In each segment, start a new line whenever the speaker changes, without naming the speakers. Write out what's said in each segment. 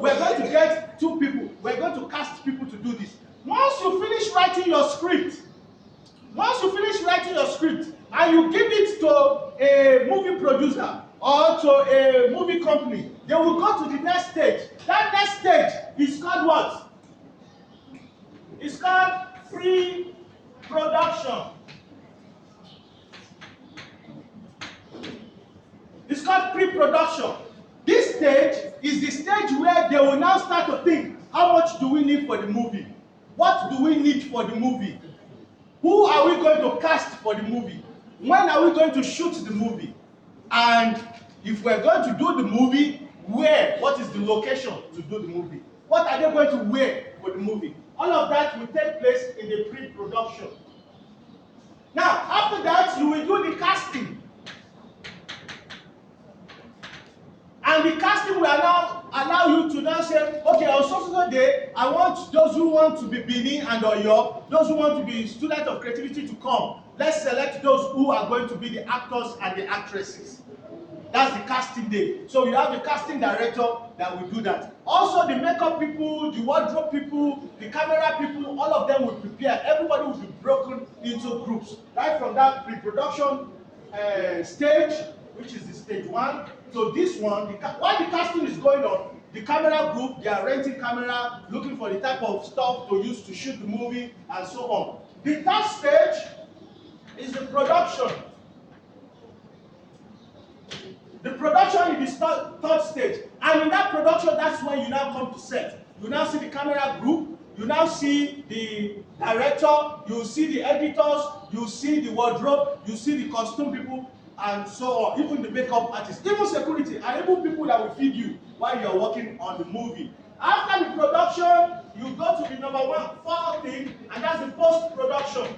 we're going to get 2 people. We're going to cast people to do this. Once you finish writing your script, and you give it to a movie producer or to a movie company, they will go to the next stage. That next stage is called what? It's called pre-production. It's called pre-production. This stage is the stage where they will now start to think, how much do we need for the movie? What do we need for the movie? Who are we going to cast for the movie? When are we going to shoot the movie? And if we're going to do the movie, where? What is the location to do the movie? What are they going to wear for the movie? All of that will take place in the pre-production. Now, after that, you will do the casting. And the casting will now allow you to now say, okay, on so day, I want those who want to be Benin and Oyo, those who want to be students of creativity to come. Let's select those who are going to be the actors and the actresses. That's the casting day. So you have the casting director that will do that. Also, the makeup people, the wardrobe people, the camera people, all of them will prepare. Everybody will be broken into groups. Right from that pre-production stage, which is the stage 1, to this one. While the casting is going on, the camera group, they are renting camera, looking for the type of stuff to use to shoot the movie, and so on. The third stage is the production. The production is the third stage. And in that production, that's when you now come to set. You now see the camera group, you now see the director, you see the editors, you see the wardrobe, you see the costume people, and so on. Even the makeup artists, even security, and even people that will feed you while you're working on the movie. After the production, you go to the number 4 thing, and that's the post-production.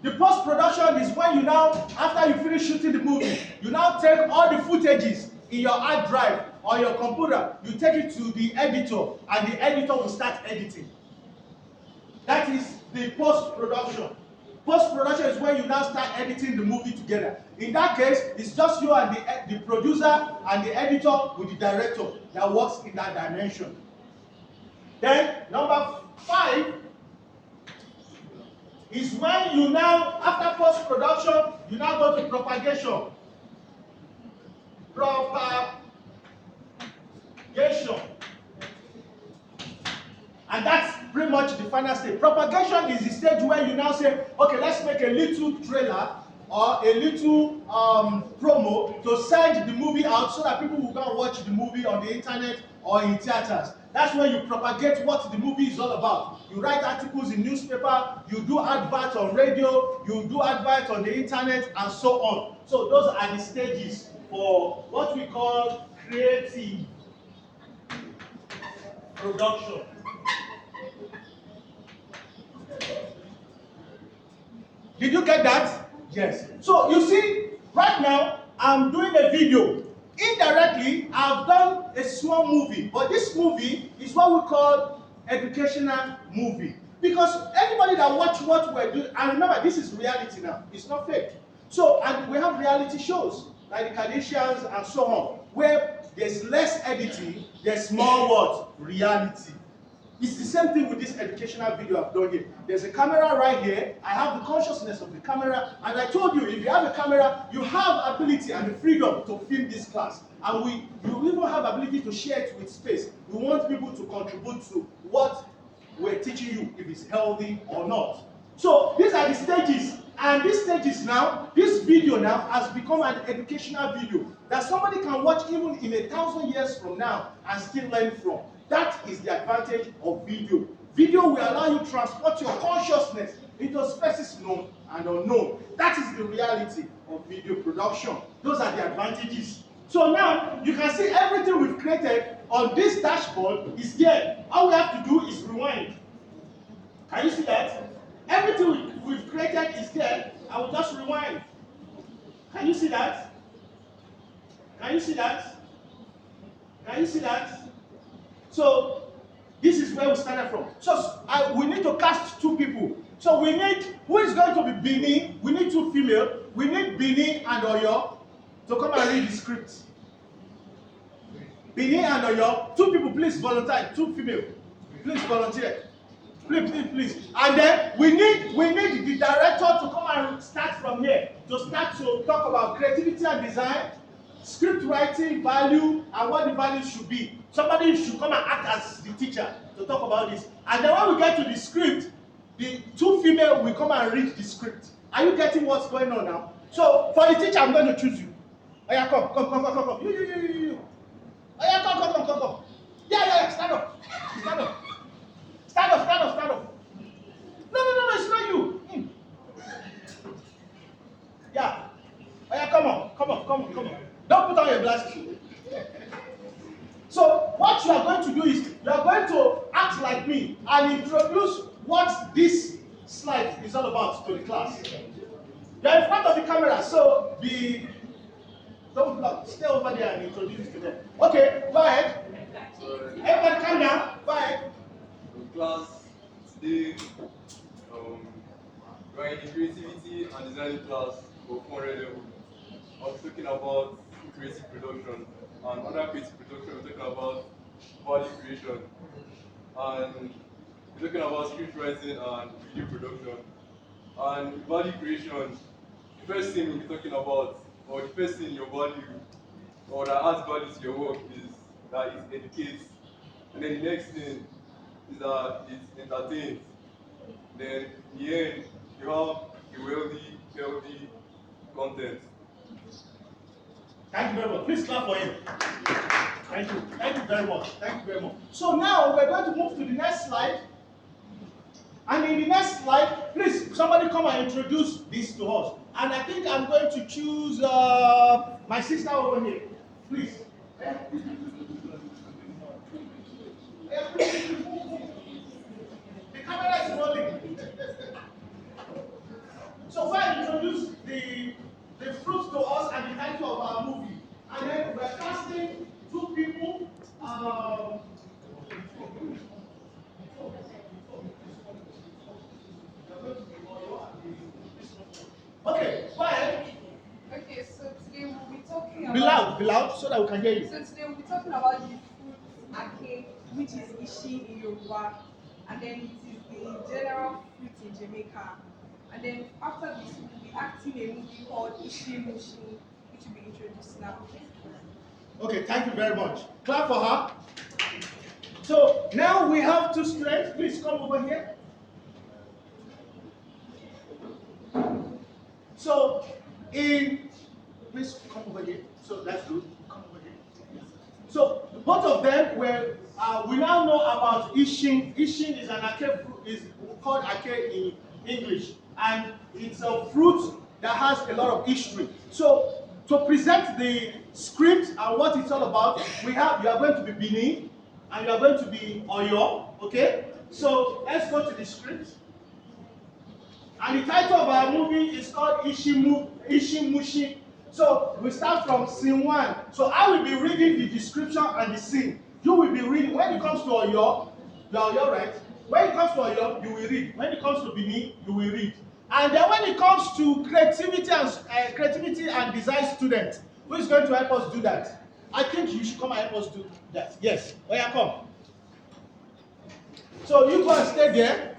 The post-production is when you now, after you finish shooting the movie, you now take all the footages in your hard drive or your computer, you take it to the editor, and the editor will start editing. That is the post-production. Post-production is when you now start editing the movie together. In that case, it's just you and the producer and the editor with the director that works in that dimension. Then, number 5 is when you now, after post-production, you now go to propagation. And that's pretty much the final stage. Propagation is the stage where you now say, okay, let's make a little trailer or a little promo to send the movie out so that people will go and watch the movie on the internet or in theaters. That's when you propagate what the movie is all about. You write articles in newspaper, you do adverts on radio, you do adverts on the internet, and so on. So those are the stages for what we call creative production. Did you get that? Yes. So you see, right now, I'm doing a video. Indirectly, I've done a small movie, but this movie is what we call educational movie. Because anybody that watch what we're doing, and remember, this is reality now, it's not fake. So, and we have reality shows, like the Kardashians and so on, where there's less editing, there's more what? Reality. It's the same thing with this educational video I've done here. There's a camera right here. I have the consciousness of the camera. And I told you, if you have a camera, you have ability and the freedom to film this class. And you even have ability to share it with space. We want people to contribute to what we're teaching you, if it's healthy or not. So these are the stages. And these stages now, this video now has become an educational video that somebody can watch even in 1,000 years from now and still learn from. That is the advantage of video. Video will allow you to transport your consciousness into spaces known and unknown. That is the reality of video production. Those are the advantages. So now you can see everything we've created on this dashboard is there. All we have to do is rewind. Can you see that? Everything we've created is there. I will just rewind. Can you see that? Can you see that? Can you see that? So this is where we started from. So we need to cast 2 people. So we need, who is going to be Bini? We need 2 female. We need Bini and Oyo. to come and read the script. Benin and Oyo, 2 people, please volunteer. 2 female, please volunteer. Please. And then we need the director to come and start from here. To start to talk about creativity and design, script writing, value, and what the value should be. Somebody should come and act as the teacher to talk about this. And then when we get to the script, the 2 female will come and read the script. Are you getting what's going on now? So for the teacher, I'm going to choose you. Oh yeah, come. You. Oh yeah, come. Yeah, stand up. Stand up. No, it's not you. Yeah. Oh yeah, come on. Don't put on your glasses. So what you are going to do is you are going to act like me and introduce what this slide is all about to the class. You are in front of the camera, so don't block. Stay over there and introduce to them. Okay, go ahead. Everybody calm down. Go ahead.
Class today, we are in the creativity and design class for 400 level. I was talking about creative production, and under creative production we're talking about value creation, and we're talking about script writing and video production. And value creation, the first thing we'll be talking about, or the first thing your value, or that adds value to your work, is that it educates. And then the next thing is that it entertains. Then in the end, you have a wealthy, healthy content.
Thank you very much. Please clap for him. Thank you very much. So now we're going to move to the next slide. And in the next slide, please, somebody come and introduce this to us. And I think I'm going to choose my sister over here. Please. The camera is rolling. So first introduce the fruit to us and the title of our movie. And then we're casting 2 people. Okay, go ahead.
Okay, so today we'll be talking about...
Be loud, so that we can hear you.
So today we'll be talking about the fruit ake, which is ishi in Yoruba, and then it is the general fruit in Jamaica. And then after this, we'll be acting a movie called Ishi Mushi, which will be introduced now.
Okay, thank you very much. Clap for her. So now we have 2 students. Please come over here. So please come over here. So that's good. Come over here. So both of them were. We now know about Ishin. Ishin is an ake fruit. Is called ake in English, and it's a fruit that has a lot of history. So to present the script and what it's all about, you are going to be Bini and you are going to be Oyo. Okay. So let's go to the script. And the title of our movie is called Ishimushi. So we start from scene 1. So I will be reading the description and the scene. You will be reading. When it comes to Oyo, you are Oyo, right? When it comes to Oyo, you will read. When it comes to Bini, you will read. And then when it comes to creativity and design students, who is going to help us do that? I think you should come and help us do that. Yes. Oya, come. So you go and stay there,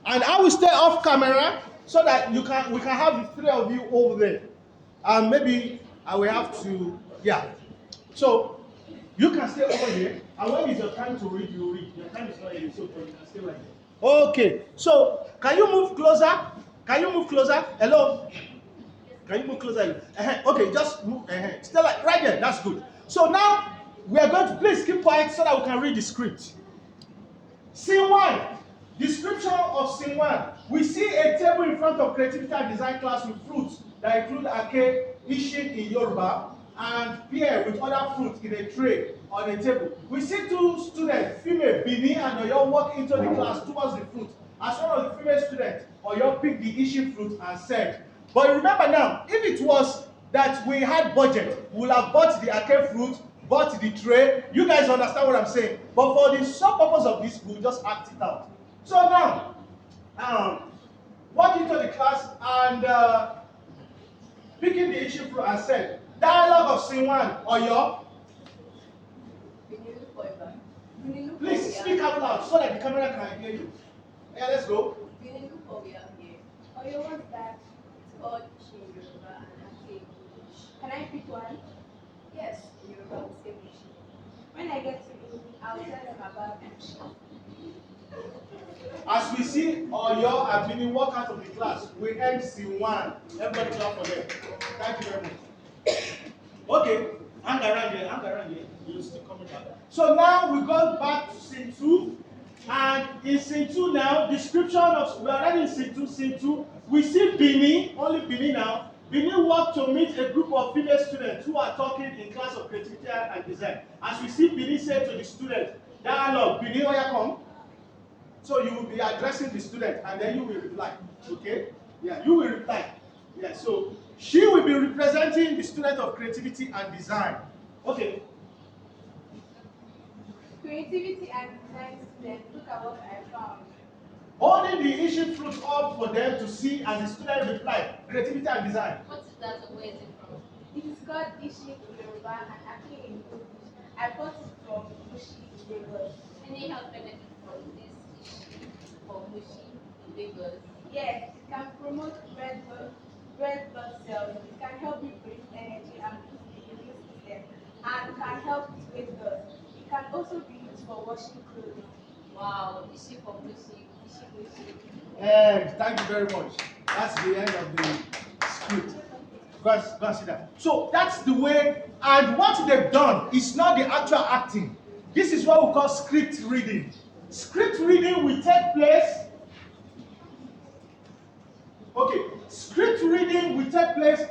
and I will stay off camera so that we can have the 3 of you over there. And maybe I will have to, yeah. So you can stay over here, and when it's your time to read, you read. Your time is not here, so you can stay right there. Okay. So can you move closer? Hello. Can you move closer? Okay, just move. Stay right there. That's good. So now we are going to please keep quiet so that we can read the script. Scene 1. Description of scene 1. We see a table in front of creativity and design class with fruits that include ake, ishin in Yoruba, and pear with other fruits in a tray on a table. We see 2 students, female, Bini and Oyo, walk into the class towards the fruit. As one of the female students, Oyo picked the ishin fruit and said, but remember now, if it was that we had budget, we would have bought the ake fruit, bought the tray. You guys understand what I'm saying? But for the sole purpose of this, we'll just act it out. So now, walk into the class and picking the issue fruit and said, Dialogue of scene 1, Oyo. Please speak out loud so that the camera can hear you. Yeah, let's go.
Oyo, what's that? It's called Ishi in Yoruba and Ake in English. Can I pick one? Yes, in Yoruba we say Ishi. When I get to English, I'll tell them about Ishi.
As we see Oyo and Bini walk out of the class, we end scene 1. Everybody clap for them. Thank you very much. Okay, hang around here. You'll still coming back. So now we go back to scene 2. And in scene 2 now, description of, we are already in scene 2, we see Bini, only Bini now. Bini walked to meet a group of female students who are talking in class of creativity and design. As we see Bini say to the student, dialogue, Bini, Oya come. So you will be addressing the student and then you will reply, okay? Yeah, you will reply. Yeah, so she will be representing the student of creativity and design. Okay.
Creativity and design students, look at what I found.
Holding the issue fruit up for them to see as the student reply, creativity and design.
What is that and where is it from? It is called Ishi in Yoruba and Ake in English. I bought it from Mushi in Lagos. Any health benefit from this Ishi for Mushi in Lagos? Yes, it can promote red blood cells. It can help you breathe energy and boost the immune system, and can help with weight loss. It can also be used for washing clothes. Wow, Ishi for Mushi, Ishi Mushi.
Thank you very much. That's the end of the script. Go and see that. So that's the way, and what they've done is not the actual acting. This is what we call script reading. Script reading will take place. Okay, script reading will take place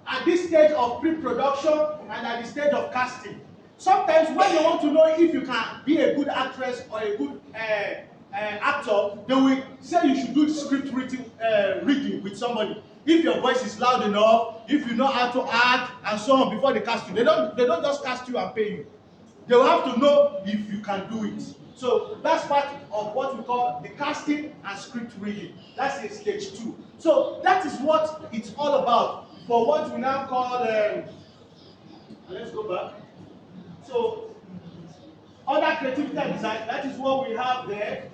at this stage of pre-production and at the stage of casting. Sometimes when they want to know if you can be a good actress or a good actor, they will say you should do script reading with somebody. If your voice is loud enough, if you know how to act, and so on before they cast you. They don't just cast you and pay you. They will have to know if you can do it. So that's part of what we call the casting and script reading. That's in stage 2. So that is what it's all about for what we now call, let's go back. So under creativity and design, that is what we have there,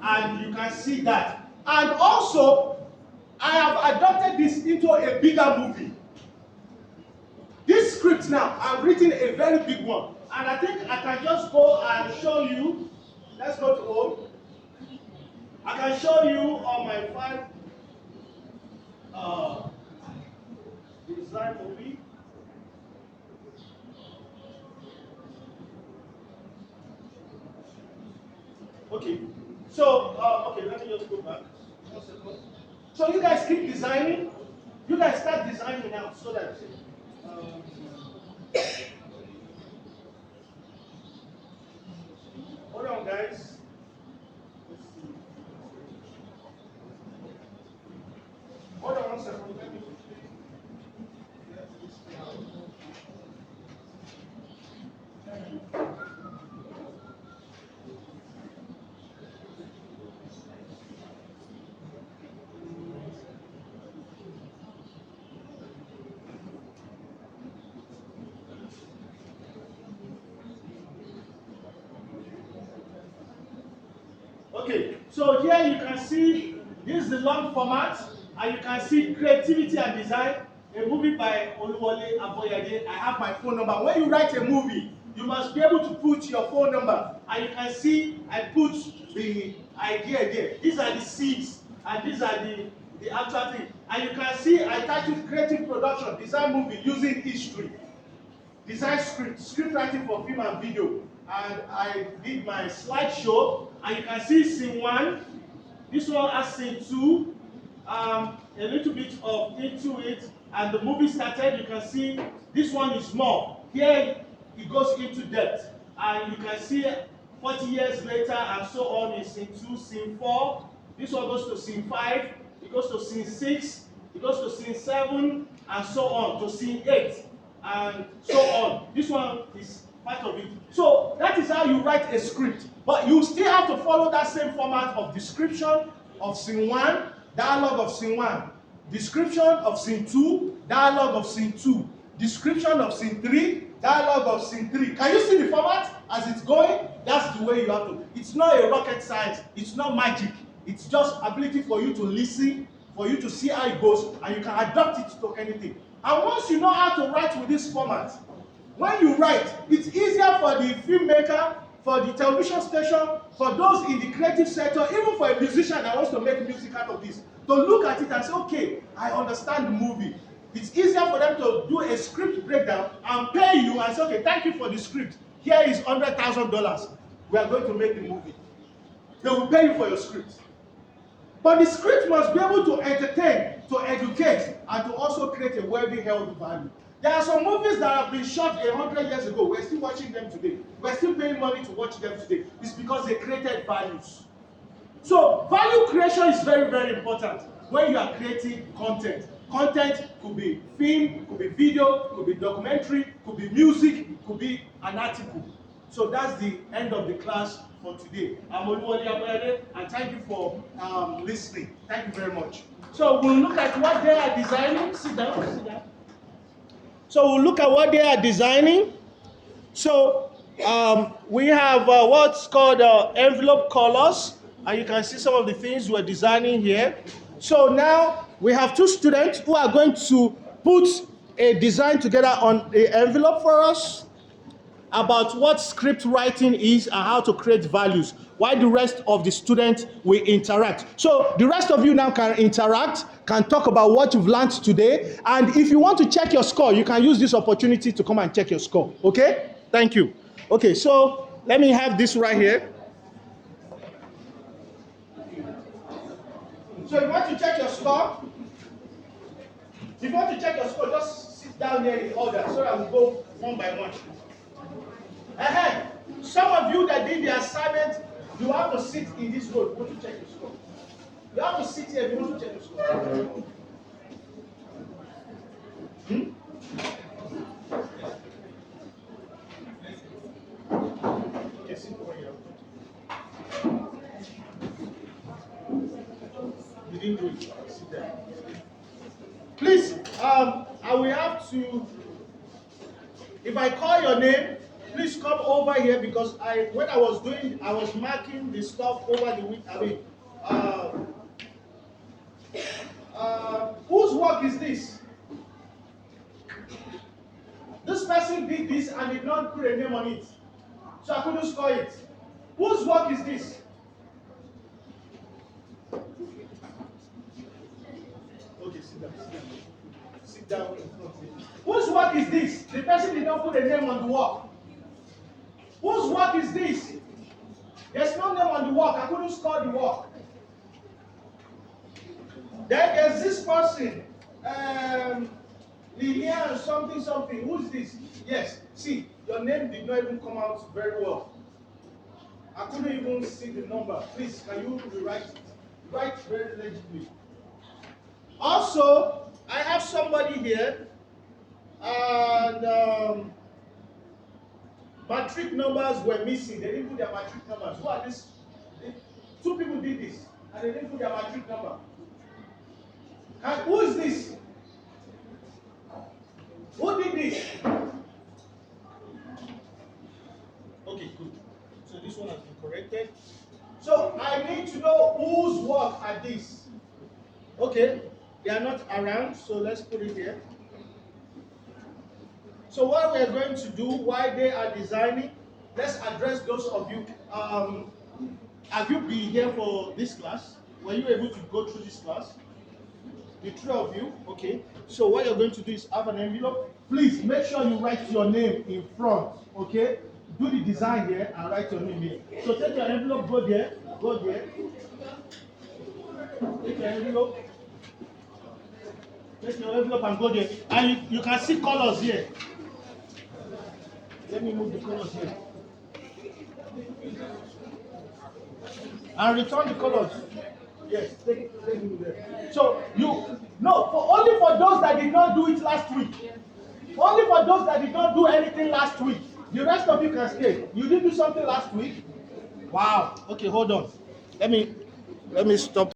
and you can see that. And also, I have adopted this into a bigger movie. This script now, I've written a very big one, and I think I can just go and show you. Let's go to home. I can show you on my 5 design movie. Okay, so okay, let me just go back. 1 second. So you guys keep designing. You guys start designing now so that. Hold on, guys. Let's see. Hold on 1 second. Let me quickly get this down. Okay, so here you can see this is the long format, and you can see creativity and design, a movie by Oluwole Aboyade. I have my phone number. When you write a movie, you must be able to put your phone number, and you can see I put the idea there. These are the seeds, and these are the actual thing. And you can see I titled creative production, design movie using history, design script writing for film and video. And I did my slideshow, and you can see scene 1. This one has scene 2, a little bit of into it, and the movie started. You can see this one is more. Here it goes into depth, and you can see 40 years later and so on in scene 2, scene 4. This one goes to scene 5, it goes to scene 6, it goes to scene 7, and so on to scene 8, and so on. This one is part of it. So that is how you write a script. But you still have to follow that same format of description of scene 1, dialogue of scene 1, description of scene 2, dialogue of scene 2, description of scene 3, dialogue of scene 3. Can you see the format as it's going? That's the way you have to. It's not a rocket science. It's not magic. It's just ability for you to listen, for you to see how it goes, and you can adapt it to anything. And once you know how to write with this format, when you write, it's easier for the filmmaker, for the television station, for those in the creative sector, even for a musician that wants to make music out of this, to look at it and say, okay, I understand the movie. It's easier for them to do a script breakdown and pay you and say, okay, thank you for the script. Here is $100,000. We are going to make the movie. They will pay you for your script. But the script must be able to entertain, to educate, and to also create a worthy held value. There are some movies that have been shot 100 years ago. We're still watching them today. We're still paying money to watch them today. It's because they created values. So value creation is very, very important when you are creating content. Content could be film, could be video, could be documentary, could be music, could be an article. So that's the end of the class for today. I'm Oluwole Aboyade, and thank you for listening. Thank you very much. So we'll look at what they are designing. Sit down, sit down. So we'll look at what they are designing. So we have what's called envelope colors, and you can see some of the things we're designing here. So now we have two students who are going to put a design together on the envelope for us about what script writing is and how to create values, while the rest of the students will interact. So the rest of you now can interact, can talk about what you've learned today, and if you want to check your score, you can use this opportunity to come and check your score. Okay? Thank you. Okay, so let me have this right here. So if you want to check your score, just sit down here in order so that we'll go one by one. Some of you that did the assignment, you have to sit in this row if you want to check your score. You have to sit here if you want to check your score. Okay, sit over here. You didn't do it. Sit there. Please, I will have to, if I call your name, please come over here, because when I was marking the stuff over the week. Whose work is this? This person did this and did not put a name on it, so I couldn't score it. Whose work is this? Okay, sit down. Sit down in front of me. Whose work is this? The person did not put a name on the work. Whose work is this? There's no name on the work. I couldn't score the work. Then there's this person, Lilian something. Who's this? Yes. See, your name did not even come out very well. I couldn't even see the number. Please, can you rewrite it? Write very legibly. Also, I have somebody here, and matric numbers were missing. They didn't put their matric numbers. Who are these? Two people did this, and they didn't put their matric number. And who is this? Who did this? Okay, good. So this one has been corrected. So I need to know whose work are these. Okay, they are not around, so let's put it here. So what we are going to do while they are designing, let's address those of you. Have you been here for this class? Were you able to go through this class? The three of you, okay. So what you're going to do is have an envelope. Please make sure you write your name in front, okay? Do the design here and write your name here. So take your envelope, go there. Take your envelope. Take your envelope and go there. And you can see colors here. Let me move the colors here. And return the colors. Yes, take it there. So only for those that did not do it last week. Only for those that did not do anything last week. The rest of you can stay. You did do something last week? Wow. Okay, hold on. Let me stop.